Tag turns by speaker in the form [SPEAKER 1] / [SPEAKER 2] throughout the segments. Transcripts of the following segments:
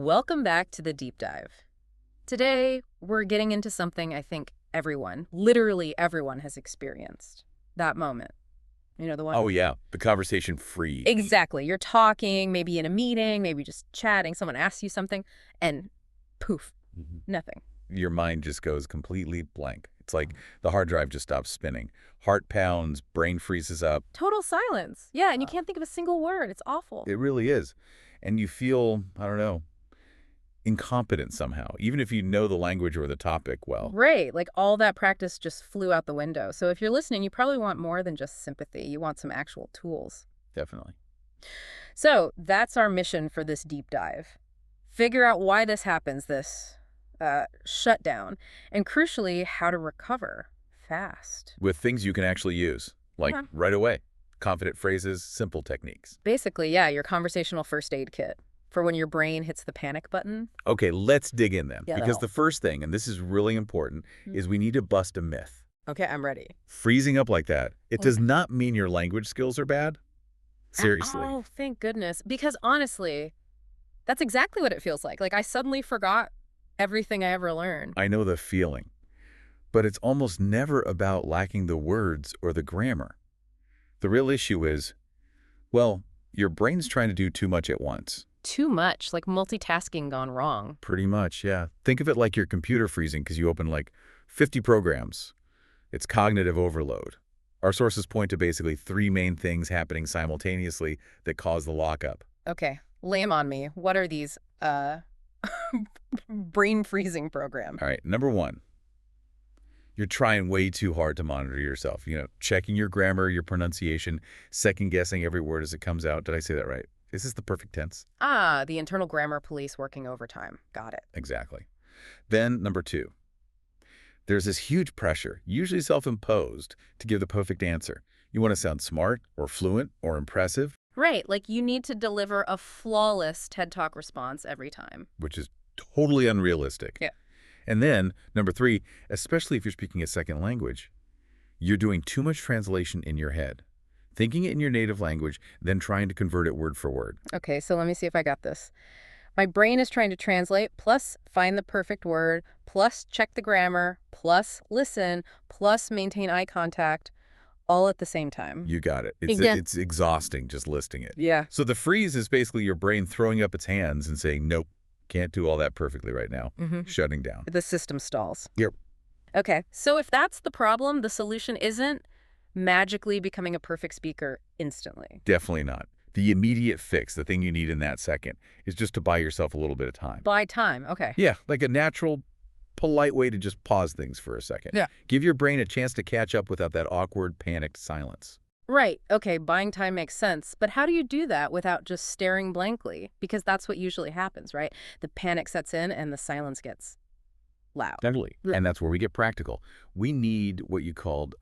[SPEAKER 1] Welcome back to the deep dive. Today, we're getting into something I think everyone, literally everyone, has experienced. That moment. You know, the one.
[SPEAKER 2] Oh, yeah. The conversation freeze.
[SPEAKER 1] Exactly. You're talking, maybe in a meeting, maybe just chatting. Someone asks you something, and poof, nothing.
[SPEAKER 2] Your mind just goes completely blank. It's like the hard drive just stops spinning. Heart pounds, brain freezes up.
[SPEAKER 1] Total silence. Yeah, and you can't think of a single word. It's awful.
[SPEAKER 2] It really is. And you feel, I don't know, incompetent somehow, even if you know the language or the topic well.
[SPEAKER 1] Right. Like all that practice just flew out the window. So if you're listening, you probably want more than just sympathy. You want some actual tools.
[SPEAKER 2] Definitely.
[SPEAKER 1] So that's our mission for this deep dive. Figure out why this happens, this shutdown, and crucially, how to recover fast.
[SPEAKER 2] With things you can actually use, like right away. Confident phrases, simple techniques.
[SPEAKER 1] Basically, yeah, your conversational first aid kit for when your brain hits the panic button.
[SPEAKER 2] Okay, let's dig in then.
[SPEAKER 1] Yeah,
[SPEAKER 2] because the first thing, and this is really important, is we need to bust a myth.
[SPEAKER 1] Okay, I'm ready.
[SPEAKER 2] Freezing up like that, it does not mean your language skills are bad. Seriously.
[SPEAKER 1] Oh, thank goodness. Because honestly, that's exactly what it feels like. Like I suddenly forgot everything I ever learned.
[SPEAKER 2] I know the feeling. But it's almost never about lacking the words or the grammar. The real issue is, well, your brain's trying to do too much at once.
[SPEAKER 1] Too much, like multitasking gone wrong.
[SPEAKER 2] Pretty much, yeah. Think of it like your computer freezing because you open like 50 programs. It's cognitive overload. Our sources point to basically three main things happening simultaneously that cause the lockup.
[SPEAKER 1] Okay, lay 'em on me. What are these, brain freezing programs?
[SPEAKER 2] All right, number one. You're trying way too hard to monitor yourself. Checking your grammar, your pronunciation, second-guessing every word as it comes out. Did I say that right? Is this the perfect tense?
[SPEAKER 1] Ah, the internal grammar police working overtime. Got it.
[SPEAKER 2] Exactly. Then, number two. There's this huge pressure, usually self-imposed, to give the perfect answer. You want to sound smart or fluent or impressive.
[SPEAKER 1] Right, like you need to deliver a flawless TED Talk response every time.
[SPEAKER 2] Which is totally unrealistic.
[SPEAKER 1] Yeah.
[SPEAKER 2] And then, number three, especially if you're speaking a second language, you're doing too much translation in your head. Thinking it in your native language, then trying to convert it word for word.
[SPEAKER 1] Okay, so let me see if I got this. My brain is trying to translate, plus find the perfect word, plus check the grammar, plus listen, plus maintain eye contact, all at the same time.
[SPEAKER 2] You got it. It's exhausting just listing it.
[SPEAKER 1] Yeah.
[SPEAKER 2] So the freeze is basically your brain throwing up its hands and saying, nope, can't do all that perfectly right now. Shutting down.
[SPEAKER 1] The system stalls.
[SPEAKER 2] Yep.
[SPEAKER 1] Okay, so if that's the problem, the solution isn't magically becoming a perfect speaker instantly.
[SPEAKER 2] Definitely not. The immediate fix, the thing you need in that second, is just to buy yourself a little bit of time.
[SPEAKER 1] Buy time, okay.
[SPEAKER 2] Yeah, like a natural, polite way to just pause things for a second.
[SPEAKER 1] Yeah.
[SPEAKER 2] Give your brain a chance to catch up without that awkward, panicked silence.
[SPEAKER 1] Right, okay, buying time makes sense, but how do you do that without just staring blankly? Because that's what usually happens, right? The panic sets in and the silence gets loud.
[SPEAKER 2] Definitely. And that's where we get practical. We need what you called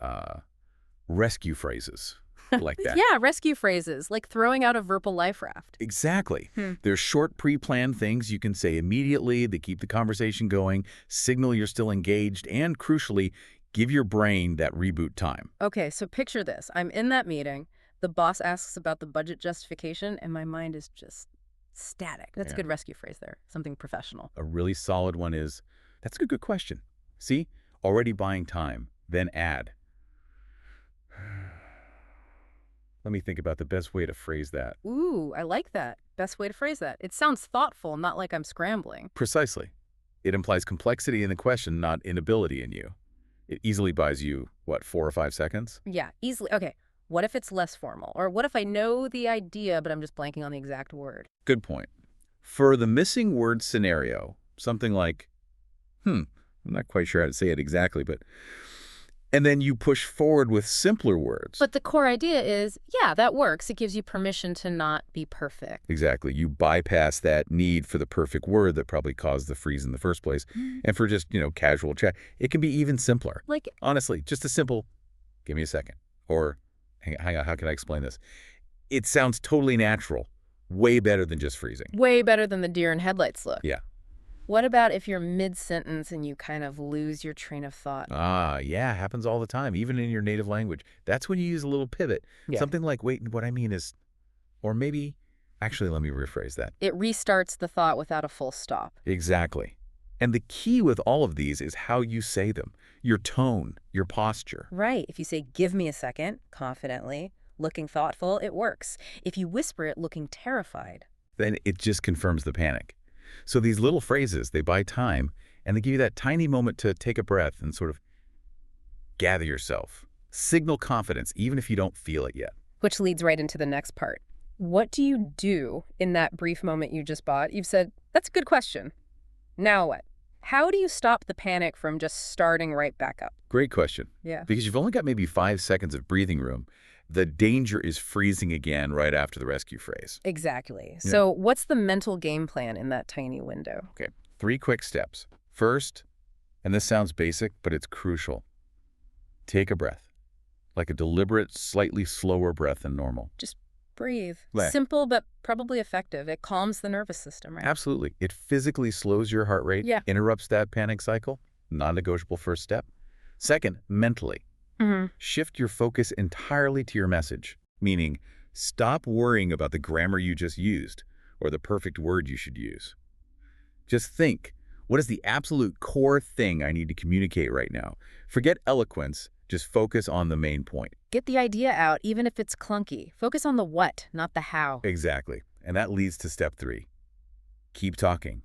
[SPEAKER 2] rescue phrases like that.
[SPEAKER 1] Yeah, rescue phrases, like throwing out a verbal life raft.
[SPEAKER 2] Exactly. There's short pre-planned things you can say immediately that keep the conversation going, signal you're still engaged, and crucially, give your brain that reboot time.
[SPEAKER 1] Okay, so picture this. I'm in that meeting. The boss asks about the budget justification, and my mind is just static. That's a good rescue phrase there. Something professional.
[SPEAKER 2] A really solid one is, that's a good question. See? Already buying time. Then add. Let me think about the best way to phrase that.
[SPEAKER 1] Ooh, I like that. Best way to phrase that. It sounds thoughtful, not like I'm scrambling.
[SPEAKER 2] Precisely. It implies complexity in the question, not inability in you. It easily buys you, what, 4 or 5 seconds?
[SPEAKER 1] Yeah, easily. Okay, what if it's less formal? Or what if I know the idea, but I'm just blanking on the exact word?
[SPEAKER 2] Good point. For the missing word scenario, something like, I'm not quite sure how to say it exactly, but... And then you push forward with simpler words.
[SPEAKER 1] But the core idea is, yeah, that works. It gives you permission to not be perfect.
[SPEAKER 2] Exactly. You bypass that need for the perfect word that probably caused the freeze in the first place. And for just, casual chat, it can be even simpler.
[SPEAKER 1] Like,
[SPEAKER 2] honestly, just a simple, give me a second. Or, hang on, how can I explain this? It sounds totally natural. Way better than just freezing.
[SPEAKER 1] Way better than the deer in headlights look.
[SPEAKER 2] Yeah.
[SPEAKER 1] What about if you're mid-sentence and you kind of lose your train of thought?
[SPEAKER 2] Yeah, happens all the time, even in your native language. That's when you use a little pivot.
[SPEAKER 1] Yeah.
[SPEAKER 2] Something like, wait, what I mean is, or maybe, Actually, let me rephrase that.
[SPEAKER 1] It restarts the thought without a full stop.
[SPEAKER 2] Exactly. And the key with all of these is how you say them, your tone, your posture.
[SPEAKER 1] Right. If you say, give me a second, confidently, looking thoughtful, it works. If you whisper it looking terrified.
[SPEAKER 2] Then it just confirms the panic. So these little phrases, they buy time, and they give you that tiny moment to take a breath and sort of gather yourself. Signal confidence, even if you don't feel it yet.
[SPEAKER 1] Which leads right into the next part. What do you do in that brief moment you just bought? You've said, that's a good question. Now what? How do you stop the panic from just starting right back up?
[SPEAKER 2] Great question.
[SPEAKER 1] Yeah.
[SPEAKER 2] Because you've only got maybe 5 seconds of breathing room. The danger is freezing again right after the rescue phrase.
[SPEAKER 1] Exactly.
[SPEAKER 2] Yeah.
[SPEAKER 1] So what's the mental game plan in that tiny window?
[SPEAKER 2] Okay, 3 quick steps. First, and this sounds basic, but it's crucial, take a breath. Like a deliberate, slightly slower breath than normal.
[SPEAKER 1] Just breathe.
[SPEAKER 2] Right.
[SPEAKER 1] Simple, but probably effective. It calms the nervous system, right?
[SPEAKER 2] Absolutely. It physically slows your heart rate,
[SPEAKER 1] Yeah.
[SPEAKER 2] interrupts that panic cycle. Non-negotiable first step. Second, mentally. Shift your focus entirely to your message, meaning stop worrying about the grammar you just used or the perfect word you should use. Just think, what is the absolute core thing I need to communicate right now? Forget eloquence, just focus on the main point.
[SPEAKER 1] Get the idea out, even if it's clunky. Focus on the what, not the how.
[SPEAKER 2] Exactly. And that leads to step 3. Keep talking.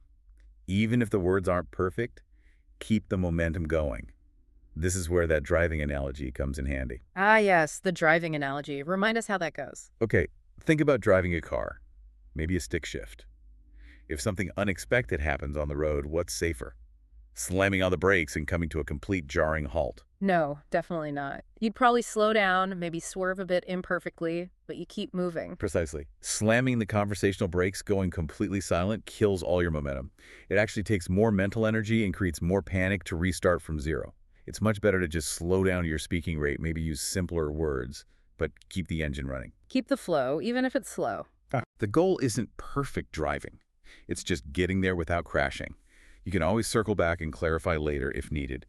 [SPEAKER 2] Even if the words aren't perfect, keep the momentum going. This is where that driving analogy comes in handy.
[SPEAKER 1] Ah, yes, the driving analogy. Remind us how that goes.
[SPEAKER 2] Okay, think about driving a car, maybe a stick shift. If something unexpected happens on the road, what's safer? Slamming on the brakes and coming to a complete jarring halt.
[SPEAKER 1] No, definitely not. You'd probably slow down, maybe swerve a bit imperfectly, but you keep moving.
[SPEAKER 2] Precisely. Slamming the conversational brakes, going completely silent, kills all your momentum. It actually takes more mental energy and creates more panic to restart from zero. It's much better to just slow down your speaking rate, maybe use simpler words, but keep the engine running.
[SPEAKER 1] Keep the flow, even if it's slow.
[SPEAKER 2] The goal isn't perfect driving. It's just getting there without crashing. You can always circle back and clarify later if needed,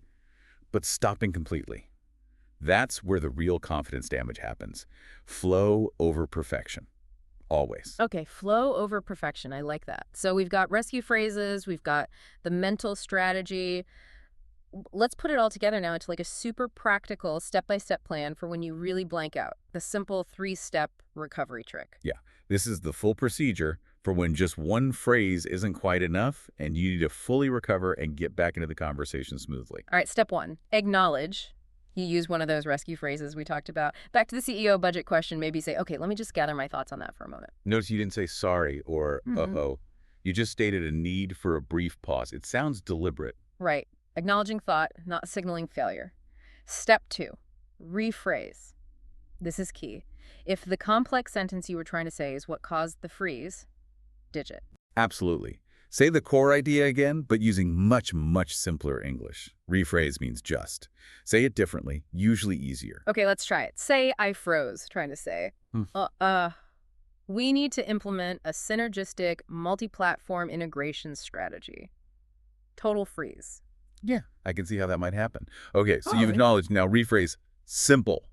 [SPEAKER 2] but stopping completely. That's where the real confidence damage happens. Flow over perfection. Always.
[SPEAKER 1] Okay, flow over perfection. I like that. So we've got rescue phrases, we've got the mental strategy. Let's put it all together now into like a super practical step-by-step plan for when you really blank out. The simple 3-step recovery trick.
[SPEAKER 2] Yeah, this is the full procedure for when just one phrase isn't quite enough and you need to fully recover and get back into the conversation smoothly.
[SPEAKER 1] All right, step 1, acknowledge. You use one of those rescue phrases we talked about. Back to the CEO budget question, maybe say, okay, let me just gather my thoughts on that for a moment.
[SPEAKER 2] Notice you didn't say sorry or uh-oh. You just stated a need for a brief pause. It sounds deliberate.
[SPEAKER 1] Right. Acknowledging thought, not signaling failure. Step 2, rephrase. This is key. If the complex sentence you were trying to say is what caused the freeze, ditch it.
[SPEAKER 2] Absolutely. Say the core idea again, but using much, much simpler English. Rephrase means just. Say it differently, usually easier.
[SPEAKER 1] Okay, let's try it. Say I froze, trying to say. We need to implement a synergistic multi-platform integration strategy. Total freeze.
[SPEAKER 2] Yeah, I can see how that might happen. Okay, so you've acknowledged. Now rephrase simple.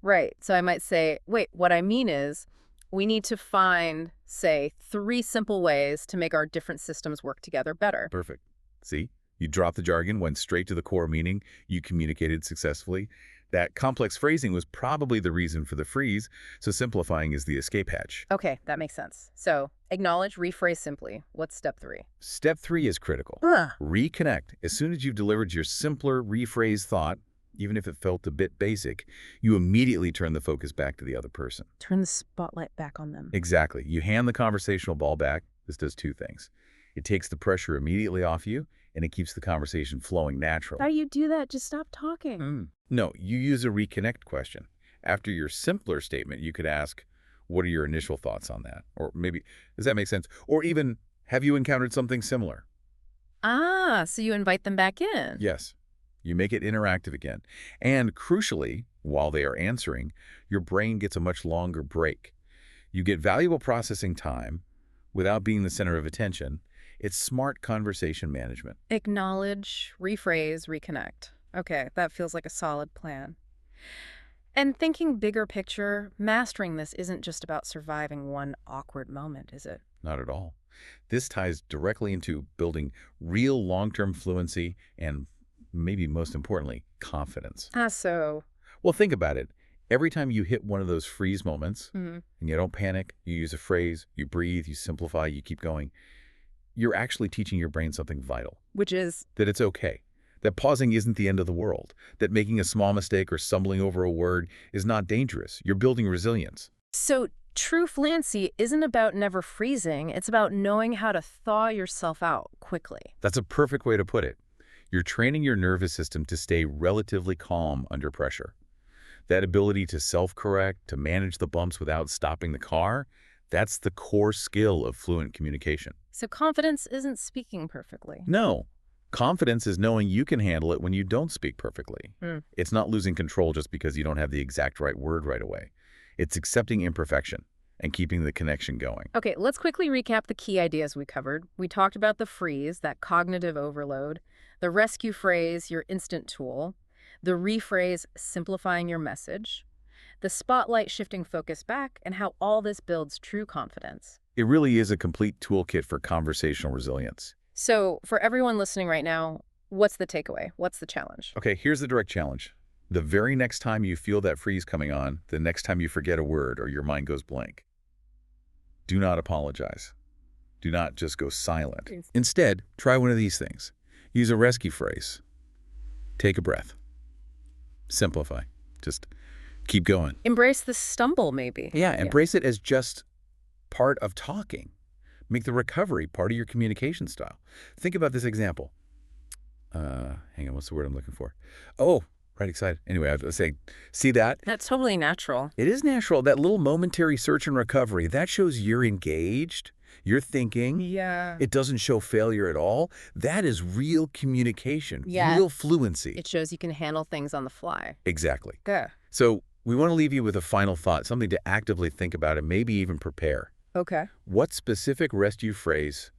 [SPEAKER 1] Right. So I might say, wait, what I mean is we need to find, say, 3 simple ways to make our different systems work together better.
[SPEAKER 2] Perfect. See, you dropped the jargon, went straight to the core meaning, you communicated successfully. That complex phrasing was probably the reason for the freeze, so simplifying is the escape hatch.
[SPEAKER 1] Okay, that makes sense. So acknowledge, rephrase simply. What's step 3?
[SPEAKER 2] Step 3 is critical. Reconnect. As soon as you've delivered your simpler, rephrased thought, even if it felt a bit basic, you immediately turn the focus back to the other person.
[SPEAKER 1] Turn the spotlight back on them.
[SPEAKER 2] Exactly. You hand the conversational ball back. This does 2 things. It takes the pressure immediately off you, and it keeps the conversation flowing naturally.
[SPEAKER 1] How do you do that? Just stop talking.
[SPEAKER 2] No, you use a reconnect question. After your simpler statement, you could ask, what are your initial thoughts on that? Or maybe, does that make sense? Or even, have you encountered something similar?
[SPEAKER 1] Ah, so you invite them back in.
[SPEAKER 2] Yes. You make it interactive again. And crucially, while they are answering, your brain gets a much longer break. You get valuable processing time without being the center of attention. It's smart conversation management.
[SPEAKER 1] Acknowledge, rephrase, reconnect. Okay, that feels like a solid plan. And thinking bigger picture, mastering this isn't just about surviving one awkward moment, is it?
[SPEAKER 2] Not at all. This ties directly into building real long-term fluency and, maybe most importantly, confidence.
[SPEAKER 1] So.
[SPEAKER 2] Well, think about it. Every time you hit one of those freeze moments,
[SPEAKER 1] Mhm.
[SPEAKER 2] and you don't panic, you use a phrase, you breathe, you simplify, you keep going, you're actually teaching your brain something vital.
[SPEAKER 1] Which is.
[SPEAKER 2] That it's okay. That pausing isn't the end of the world. That making a small mistake or stumbling over a word is not dangerous. You're building resilience.
[SPEAKER 1] So true fluency isn't about never freezing. It's about knowing how to thaw yourself out quickly.
[SPEAKER 2] That's a perfect way to put it. You're training your nervous system to stay relatively calm under pressure. That ability to self-correct, to manage the bumps without stopping the car, that's the core skill of fluent communication.
[SPEAKER 1] So confidence isn't speaking perfectly.
[SPEAKER 2] No. Confidence is knowing you can handle it when you don't speak perfectly.
[SPEAKER 1] Mm.
[SPEAKER 2] It's not losing control just because you don't have the exact right word right away. It's accepting imperfection and keeping the connection going.
[SPEAKER 1] Okay, let's quickly recap the key ideas we covered. We talked about the freeze, that cognitive overload, the rescue phrase, your instant tool, the rephrase, simplifying your message, the spotlight, shifting focus back, and how all this builds true confidence.
[SPEAKER 2] It really is a complete toolkit for conversational resilience.
[SPEAKER 1] So for everyone listening right now, what's the takeaway? What's the challenge?
[SPEAKER 2] Okay, here's the direct challenge. The very next time you feel that freeze coming on, the next time you forget a word or your mind goes blank, do not apologize. Do not just go silent. Instead, try one of these things. Use a rescue phrase. Take a breath. Simplify. Just keep going.
[SPEAKER 1] Embrace the stumble, maybe.
[SPEAKER 2] Yeah, embrace it as just part of talking. Make the recovery part of your communication style. Think about this example. Hang on, what's the word I'm looking for? Oh, right, excited. Anyway, I was saying, see that?
[SPEAKER 1] That's totally natural.
[SPEAKER 2] It is natural. That little momentary search and recovery, that shows you're engaged, you're thinking.
[SPEAKER 1] Yeah.
[SPEAKER 2] It doesn't show failure at all. That is real communication, real fluency.
[SPEAKER 1] It shows you can handle things on the fly.
[SPEAKER 2] Exactly.
[SPEAKER 1] Yeah.
[SPEAKER 2] So we want to leave you with a final thought, something to actively think about and maybe even prepare.
[SPEAKER 1] Okay.
[SPEAKER 2] What specific rescue phrase,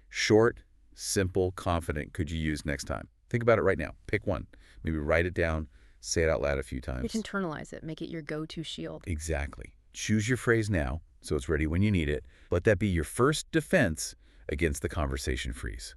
[SPEAKER 2] short, simple, confident, could you use next time? Think about it right now. Pick one. Maybe write it down, say it out loud a few times.
[SPEAKER 1] You can internalize it, make it your go-to shield.
[SPEAKER 2] Exactly. Choose your phrase now so it's ready when you need it. Let that be your first defense against the conversation freeze.